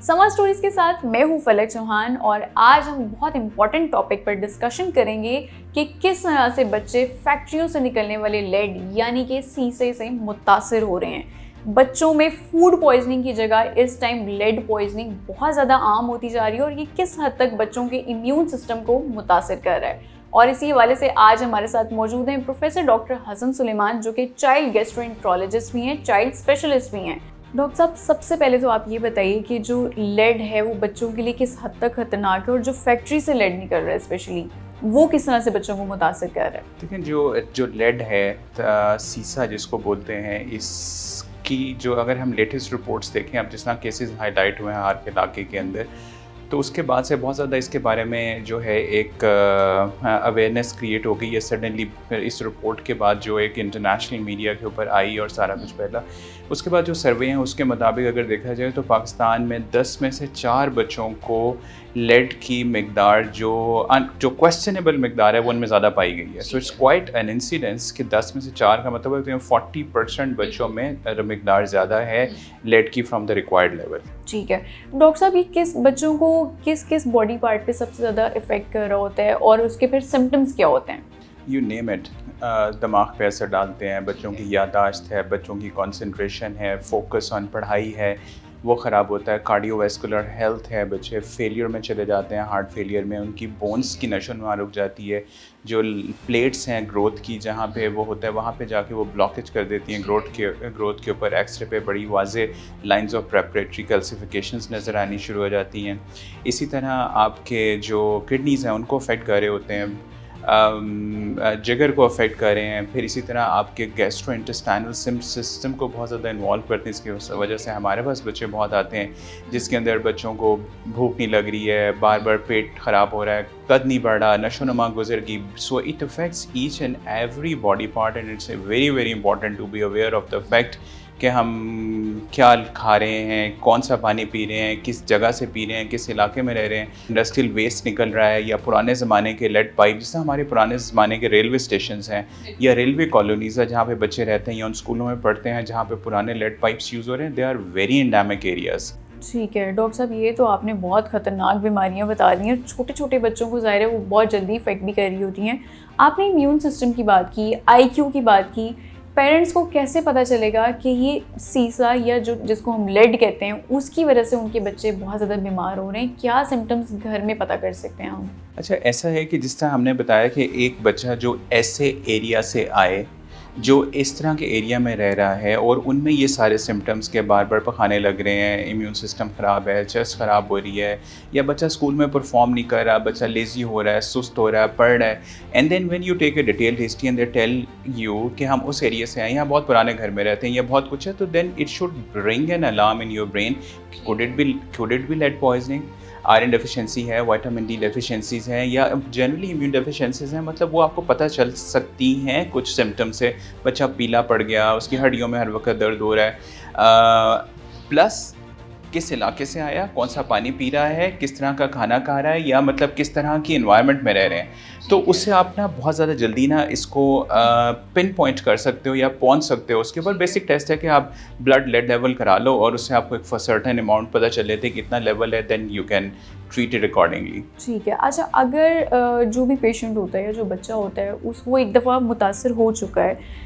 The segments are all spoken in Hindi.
समर स्टोरीज के साथ मैं हूँ फलक चौहान और आज हम बहुत इंपॉर्टेंट टॉपिक पर डिस्कशन करेंगे कि किस तरह से बच्चे फैक्ट्रियों से निकलने वाले लेड यानी कि शीशे से मुतासिर हो रहे हैं। बच्चों में फूड पॉइजनिंग की जगह इस टाइम लेड पॉइजनिंग बहुत ज़्यादा आम होती जा रही है और ये किस हद तक बच्चों के इम्यून सिस्टम को मुतासिर कर रहा है। और इसी हवाले से आज हमारे साथ मौजूद हैं प्रोफेसर डॉक्टर हसन सुलेमान, जो कि चाइल्ड गैस्ट्रोएंटरोलॉजिस्ट भी हैं, चाइल्ड स्पेशलिस्ट भी हैं। डॉक्टर साहब, सबसे पहले तो आप ये बताइए कि जो लेड है वो बच्चों के लिए किस हद तक खतरनाक है और जो फैक्ट्री से लेड निकल रहा है स्पेशली वो किस तरह से बच्चों को मुतासिर कर रहा है। देखिए, जो लेड है, सीसा जिसको बोलते हैं, इसकी जो अगर हम लेटेस्ट रिपोर्ट्स देखें, अब जिस तरह केसेस हाईलाइट हुए हैं हार के इलाके के अंदर, तो उसके बाद से बहुत ज़्यादा इसके बारे में जो है एक अवेयरनेस क्रिएट हो गई है सडनली। इस रिपोर्ट के बाद जो एक इंटरनेशनल मीडिया के ऊपर आई और सारा कुछ फैला, उसके बाद जो सर्वे हैं उसके मुताबिक अगर देखा जाए तो पाकिस्तान में 10 में से 4 बच्चों को लेड की मिकदार जो क्वेश्चनेबल मिकदार है वो उनमें ज़्यादा पाई गई है। So it's quite an incidence कि 10 में से 4 का मतलब है 40% बच्चों में मिकदार ज़्यादा है लेड की फ्रॉम द रिक्वायर्ड लेवल। ठीक है डॉक्टर साहब, ये किस बच्चों को किस बॉडी पार्ट पे सबसे ज़्यादा इफेक्ट कर रहा होता है और उसके फिर सिम्टम्स क्या होते हैं? You name it. दिमाग पे असर डालते हैं, बच्चों की याददाश्त है, बच्चों की कंसंट्रेशन है, फोकस ऑन पढ़ाई है वो ख़राब होता है, कार्डियोवैस्कुलर हेल्थ है, बच्चे फेलियर में चले जाते हैं, हार्ट फेलियर में, उनकी बोन्स की नशोनुमा रुक जाती है, जो प्लेट्स हैं ग्रोथ की जहाँ पे वो होता है वहाँ पे जाके वो ब्लॉकेज कर देती हैं ग्रोथ के ऊपर। एक्सरे पे बड़ी वाज़े लाइंस ऑफ प्रेपरेटरी कैल्सिफिकेशंस नज़र आनी शुरू हो जाती हैं। इसी तरह आपके जो किडनीज़ हैं उनको अफेक्ट कर रहे होते हैं, जिगर को अफेक्ट कर रहे हैं, फिर इसी तरह आपके गैस्ट्रोइंटेस्टाइनल सिस्टम को बहुत ज़्यादा इन्वॉल्व करते हैं। इसकी वजह से हमारे पास बच्चे बहुत आते हैं जिसके अंदर बच्चों को भूख नहीं लग रही है, बार बार पेट ख़राब हो रहा है, कद नहीं बढ़ रहा, नशोनुमा गुजर गई। So it affects each and every body part and it's very very important to be aware of the fact कि हम क्या खा रहे हैं, कौन सा पानी पी रहे हैं, किस जगह से पी रहे हैं, किस इलाके में रह रहे हैं, इंडस्ट्रियल वेस्ट निकल रहा है या पुराने ज़माने के लेड पाइप, जैसे हमारे पुराने ज़माने के रेलवे स्टेशंस हैं या रेलवे कॉलोनीज़ है जहाँ पे बच्चे रहते हैं या उन स्कूलों में पढ़ते हैं जहाँ पे पुराने लेड पाइप्स यूज़ हो रहे हैं। They are very endemic areas. ठीक है डॉक्टर साहब, ये तो आपने बहुत ख़तरनाक बीमारियां बता दी हैं। छोटे छोटे बच्चों को ज़ाहिर है वो बहुत जल्दी इफेक्ट भी कर रही होती हैं। आपने इम्यून सिस्टम की बात की, IQ की बात की। पेरेंट्स को कैसे पता चलेगा कि ये सीसा या जो जिसको हम लेड कहते हैं उसकी वजह से उनके बच्चे बहुत ज़्यादा बीमार हो रहे हैं? क्या सिम्टम्स घर में पता कर सकते हैं हम? अच्छा, ऐसा है कि जिस तरह हमने बताया कि एक बच्चा जो ऐसे एरिया से आए, जो इस तरह के एरिया में रह रहा है और उनमें ये सारे सिम्टम्स के बार बार पखाने लग रहे हैं, इम्यून सिस्टम ख़राब है, चेस्ट ख़राब हो रही है, या बच्चा स्कूल में परफॉर्म नहीं कर रहा, बच्चा लेज़ी हो रहा है, सुस्त हो रहा है, पढ़ रहा है, and then when you take a detailed history and they tell you कि हम उस एरिया से आए, यहाँ बहुत पुराने घर में रहते हैं, या बहुत कुछ है, तो then it should ring an alarm in your brain. Could it be lead poisoning, iron deficiency है, विटामिन डी डेफिशिएंसीज़ हैं, या जनरली इम्यून डेफिशिएंसीज़ हैं, मतलब वो आपको पता चल सकती हैं कुछ सिम्टम से। बच्चा पीला पड़ गया, उसकी हड्डियों में हर वक्त दर्द हो रहा है, प्लस किस इलाके से आया, कौन सा पानी पी रहा है, किस तरह का खाना खा रहा है, या मतलब किस तरह की इन्वायरमेंट में रह रहे हैं, तो उससे आप ना बहुत ज़्यादा जल्दी ना इसको पिन पॉइंट कर सकते हो या पहुंच सकते हो। उसके ऊपर बेसिक टेस्ट है कि आप ब्लड लेड लेवल करा लो और उससे आपको एक सर्टेन अमाउंट पता चल लेते कि कितना लेवल है, then you can treat it accordingly. ठीक है। अच्छा, अगर जो भी पेशेंट होता है या जो बच्चा होता है वो एक दफ़ा मुतासर हो चुका है,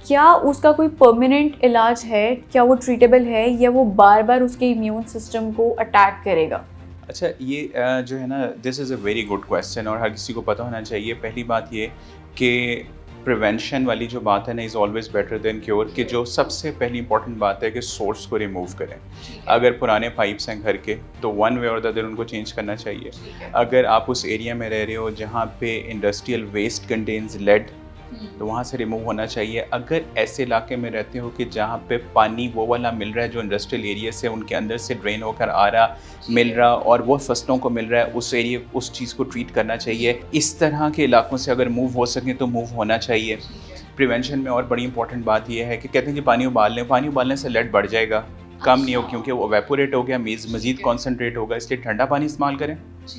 क्या उसका कोई परमानेंट इलाज है? क्या वो ट्रीटेबल है या वो बार बार उसके इम्यून सिस्टम को अटैक करेगा? अच्छा, ये जो है ना, this is a very good question और हर किसी को पता होना चाहिए। पहली बात ये कि प्रिवेंशन वाली जो बात है ना, is always better than cure, कि जो सबसे पहली इंपॉर्टेंट बात है कि सोर्स को रिमूव करें। अगर पुराने पाइप्स हैं घर के तो वन वे और द अदर उनको चेंज करना चाहिए। अगर आप उस एरिया में रह रहे हो जहाँ पे इंडस्ट्रियल वेस्ट कंटेन्स लेड, तो वहाँ से रिमूव होना चाहिए। अगर ऐसे इलाके में रहते हो कि जहाँ पे पानी वो वाला मिल रहा है जो इंडस्ट्रियल एरिया से उनके अंदर से ड्रेन होकर आ रहा मिल रहा और वो फसलों को मिल रहा है, उस एरिया उस चीज़ को ट्रीट करना चाहिए। इस तरह के इलाकों से अगर मूव हो सकें तो मूव होना चाहिए। प्रिवेंशन में और बड़ी इंपॉर्टेंट बात यह है कि कहते हैं कि पानी उबाल लें, पानी उबालने से लेड बढ़ जाएगा, कम नहीं हो, क्योंकि वो एवेपोरेट हो गया, मज़ीद कॉन्सनट्रेट होगा, इसलिए ठंडा पानी इस्तेमाल करें,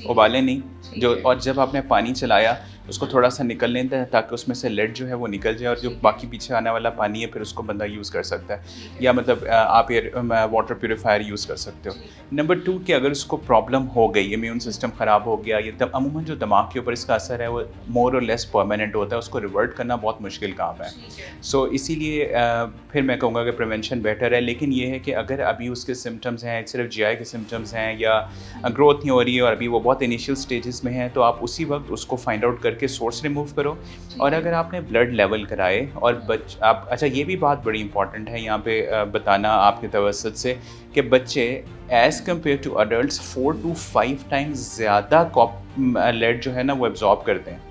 उबालें नहीं। और जब आपने पानी चलाया उसको थोड़ा सा निकलने दें ताकि उसमें से लेड जो है वो निकल जाए और जो बाकी पीछे आने वाला पानी है फिर उसको बंदा यूज़ कर सकता है, या मतलब आप ये वाटर प्योरीफायर यूज़ कर सकते हो। नंबर 2 कि अगर उसको प्रॉब्लम हो गई, इम्यून सिस्टम ख़राब हो गया, ये अमूमन जो दिमाग के ऊपर इसका असर है वो मोर और लेस परमानेंट होता है, उसको रिवर्ट करना बहुत मुश्किल काम है। सो इसीलिए फिर मैं कहूँगा कि प्रिवेंशन बेटर है, लेकिन ये है कि अगर अभी उसके सिम्टम्स हैं, सिर्फ जीआई के सिम्टम्स हैं या ग्रोथ नहीं हो रही है और अभी वो बहुत इनिशियल स्टेजेस में है, तो आप उसी वक्त उसको फाइंड आउट करके सोर्स रिमूव करो। और अगर आपने ब्लड लेवल कराए और आप अच्छा, ये भी बात बड़ी इंपॉर्टेंट है यहाँ पे बताना आपके तवज्जुह से कि बच्चे as compare to adults 4 to 5 times ज़्यादा लेड जो है ना वो एब्जॉर्ब करते हैं,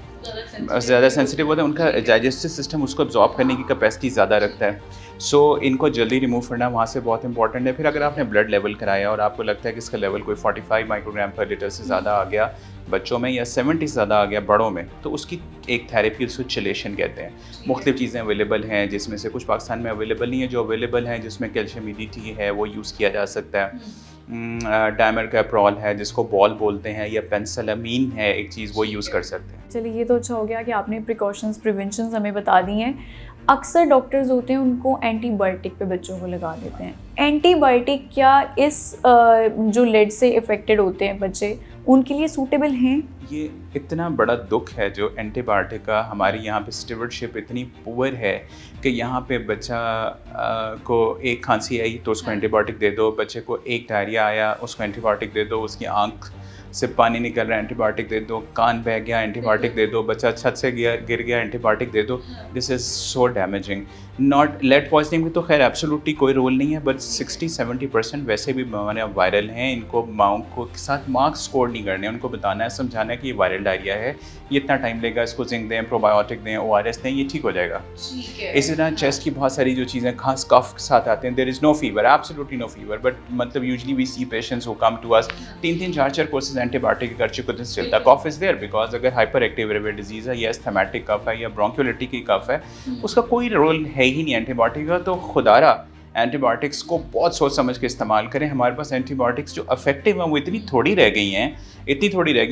ज़्यादा सेंसिटिव होता है, उनका डाइजेस्टिव सिस्टम उसको एब्जॉर्ब करने की कैपेसिटी ज़्यादा रखता है। सो इनको जल्दी रिमूव करना वहाँ से बहुत इंपॉर्टेंट है। फिर अगर आपने ब्लड लेवल कराया और आपको लगता है कि इसका लेवल कोई 45 माइक्रोग्राम पर लीटर से ज़्यादा आ गया बच्चों में या 70 से ज़्यादा आ गया बड़ों में, तो उसकी एक थेरेपी उसको चिलेशन कहते हैं। मुख्तलिफ चीज़ें अवेलेबल हैं जिसमें से कुछ पाकिस्तान में अवेलेबल नहीं है, जो अवेलेबल हैं जिसमें कैल्शियम EDT है वो यूज़ किया जा सकता है। डायमरकैप्रोल है जिसको बॉल बोलते हैं, या पेंसिलामीन है एक चीज़, वो यूज़ कर सकते हैं। चलिए, ये तो अच्छा हो गया कि आपने प्रिकॉशंस प्रिवेंशंस हमें बता दी हैं। अक्सर डॉक्टर्स होते हैं उनको एंटीबायोटिक पे बच्चों को लगा देते हैं। एंटीबायोटिक क्या इस जो लेड से इफ़ेक्टेड होते हैं बच्चे, उनके लिए सूटेबल हैं? ये इतना बड़ा दुख है जो एंटीबायोटिक का, हमारे यहाँ पे स्टीवर्डशिप इतनी पुअर है कि यहाँ पे बच्चा को एक खांसी आई तो उसको एंटीबायोटिक दे दो, बच्चे को एक डायरिया आया उसको एंटीबायोटिक दे दो, उसकी आँख से पानी निकल रहा है एंटीबायोटिक दे दो, कान बह गया एंटीबायोटिक दे दो, बच्चा छत से गिर गया एंटीबायोटिक दे दो। This is so damaging. Not lead poisoning में तो खैर एब्सोल्युटली कोई रोल नहीं है, बट 60-70% वैसे भी बीमारियाँ वायरल हैं। इनको माओं को के साथ मार्क्स स्कोर नहीं करने, उनको बताना है, समझाना है कि ये वायरल डायरिया है, ये इतना टाइम लेगा, इसको जिंक दें, प्रोबायोटिक दें, ORS दें, ये ठीक हो जाएगा। इसी तरह चेस्ट की बहुत सारी जो चीज़ें खास कफ के साथ आते हैं, there is no fever, absolutely no fever, but मतलब usually we see patients who come to us 3-3 4-4 courses antibiotic कर चुके थे, still the cough is there, because अगर हाइपर एक्टिव रिवर डिजीज़ है या एस्थमेटिक कफ है या ब्रोंकियोलिटी की कफ है, उसका कोई रोल है ही नहीं एंटीबायोटिक का। तो खुदारा एंटीबायोटिक्स को बहुत सोच समझ के इस्तेमाल करें। हमारे पास एंटीबायोटिक्स जो इफेक्टिव हैं वो इतनी थोड़ी रह गई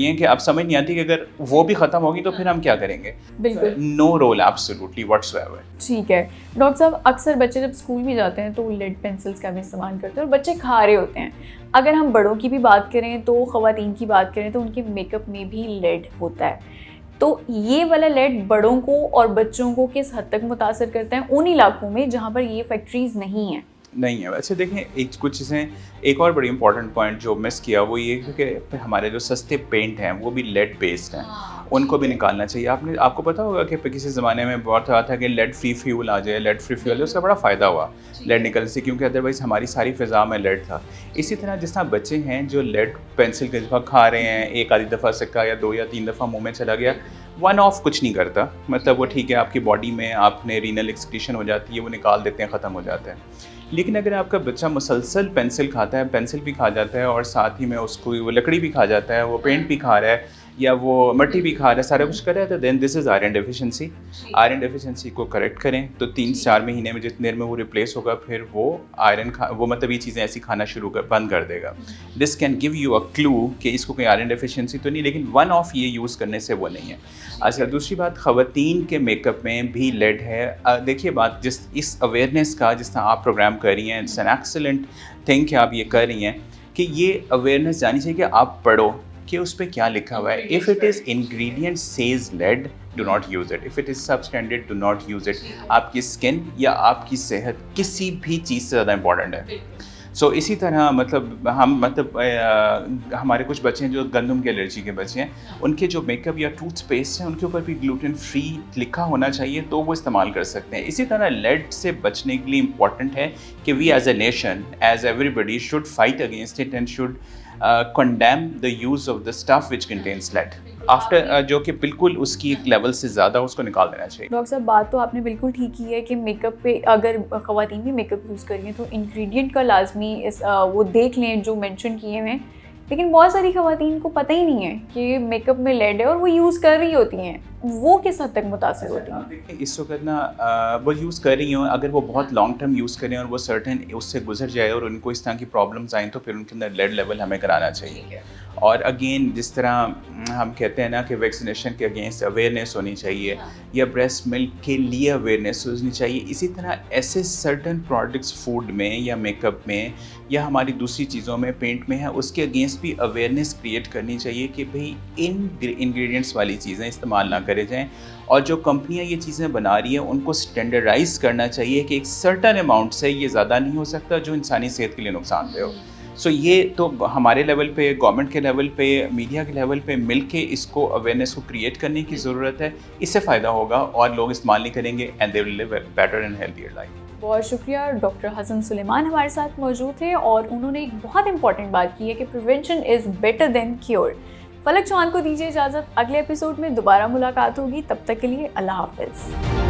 हैं कि आप समझ नहीं आती कि अगर वो भी ख़त्म होगी तो फिर हम क्या करेंगे। बिल्कुल नो रोल एब्सोल्युटली व्हाटसोएवर। ठीक है डॉक्टर साहब, अक्सर बच्चे जब स्कूल भी जाते हैं तो वो लेड पेंसिल्स का भी इस्तेमाल करते हैं और बच्चे खा रहे होते हैं। अगर हम बड़ों की भी बात करें तो ख़वातीन की बात करें तो उनके मेकअप में भी लेड होता है। तो ये वाला लेड बड़ों को और बच्चों को किस हद तक मुतासर करता है उन इलाकों में जहाँ पर ये फैक्ट्रीज़ नहीं हैं? नहीं है। वैसे देखें, कुछ चीज़ें, एक और बड़ी इंपॉर्टेंट पॉइंट जो मिस किया वो ये है कि हमारे जो सस्ते पेंट हैं वो भी लेड बेस्ड हैं, उनको भी निकालना चाहिए। आपको पता होगा कि किसी ज़माने में बहुत रहा था कि लेड फ्री फ्यूल आ जाए, लेड फ्री फ्यूल, उसका बड़ा फ़ायदा हुआ लेड निकलने से, क्योंकि अदरवाइज़ हमारी सारी फ़िज़ा में लेड था। इसी तरह जिस तरह बच्चे हैं जो लेड पेंसिल के दफ़ा खा रहे हैं, एक आधी दफ़ा सिक्का या 2 या 3 दफ़ा मुँह में चला गया, वन ऑफ कुछ नहीं करता, मतलब वो ठीक है, आपकी बॉडी में आपने रीनल एक्सक्रीशन हो जाती है, वो निकाल देते हैं, ख़त्म हो जाता है। लेकिन अगर आपका बच्चा मुसलसल पेंसिल खाता है, पेंसिल भी खा जाता है और साथ ही में उसको वो लकड़ी भी खा जाता है, वो पेंट भी खा रहा है या वो मिट्टी भी खा रहा है, सारा कुछ कर रहा है, तो then this is iron deficiency. Iron deficiency को करेक्ट करें तो 3-4 महीने में जितनी देर में वो रिप्लेस होगा, फिर वो वो मतलब ये चीज़ें ऐसी खाना बंद कर देगा। This can give you a clue कि इसको कोई आयरन डेफिशिएंसी तो नहीं, लेकिन वन ऑफ ये यूज़ करने से वो नहीं है। अच्छा, दूसरी बात, ख़वातीन के मेकअप में भी लेड है। देखिए बात इस अवेयरनेस का जिस तरह आप प्रोग्राम कर रही हैं, इट्स एन एक्सीलेंट थिंग कि आप ये कर रही हैं कि ये अवेयरनेस जानी चाहिए कि आप पढ़ो कि उस पर क्या लिखा हुआ है। If it is ingredient says lead, do not use it. If it is substandard, do not use it. आपकी स्किन या आपकी सेहत किसी भी चीज़ से ज़्यादा इंपॉर्टेंट है। सो इसी तरह मतलब हमारे कुछ बच्चे हैं जो गंदम की एलर्जी के बच्चे हैं, उनके जो मेकअप या टूथपेस्ट हैं उनके ऊपर भी ग्लूटेन फ्री लिखा होना चाहिए, तो वो इस्तेमाल कर सकते हैं। इसी तरह लेड से बचने के लिए इम्पॉर्टेंट है कि we as a nation, as everybody should fight against it and should condemn the use of the stuff which contains lead after जो कि बिल्कुल उसकी एक लेवल से ज़्यादा उसको निकाल देना चाहिए। डॉक्टर साहब, बात तो आपने बिल्कुल ठीक की है कि मेकअप पे अगर ख़वातीन भी मेकअप यूज़ करेंगे तो इंग्रेडिएंट का लाजमी वो देख लें जो मेंशन किए हुए हैं, लेकिन बहुत सारी ख़वातीन को पता ही नहीं है कि मेकअप में लेड है और वो यूज़ कर रही होती हैं, वो किस हद तक मुतासिर होती हैं? देखिए, इस वक्त ना वो यूज़ कर रही हो, अगर वो बहुत लॉन्ग टर्म यूज़ करें और वो सर्टेन उससे गुजर जाए और उनको इस तरह की प्रॉब्लम्स आएँ तो फिर उनके अंदर लेड लेवल हमें कराना चाहिए। और अगेन जिस तरह हम कहते हैं ना कि वैक्सीनेशन के अगेंस्ट अवेयरनेस होनी चाहिए या ब्रेस्ट मिल्क के लिए अवेयरनेस होनी चाहिए, इसी तरह ऐसे सर्टन प्रोडक्ट्स फूड में या मेकअप में या हमारी दूसरी चीज़ों में, पेंट में है, उसके अगेंस्ट भी अवेयरनेस क्रिएट करनी चाहिए कि भाई इन इंग्रेडिएंट्स वाली चीज़ें इस्तेमाल ना करे जाएँ। और जो कंपनियां ये चीज़ें बना रही हैं उनको स्टैंडर्डाइज करना चाहिए कि एक सर्टन अमाउंट से ये ज़्यादा नहीं हो सकता जो इंसानी सेहत के लिए नुकसानदेह हो। सो ये तो हमारे लेवल पे, गवर्नमेंट के लेवल पे, मीडिया के लेवल पे मिलके इसको अवेयरनेस को क्रिएट करने की ज़रूरत है। इससे फ़ायदा होगा और लोग इस्तेमाल नहीं करेंगे and they will live a better and healthier life. बहुत शुक्रिया। डॉक्टर हसन सुलेमान हमारे साथ मौजूद थे और उन्होंने एक बहुत इंपॉर्टेंट बात की है कि prevention is better than cure. फलक चौहान को दीजिए इजाज़त, अगले एपिसोड में दोबारा मुलाकात होगी, तब तक के लिए अल्लाह हाफिज़।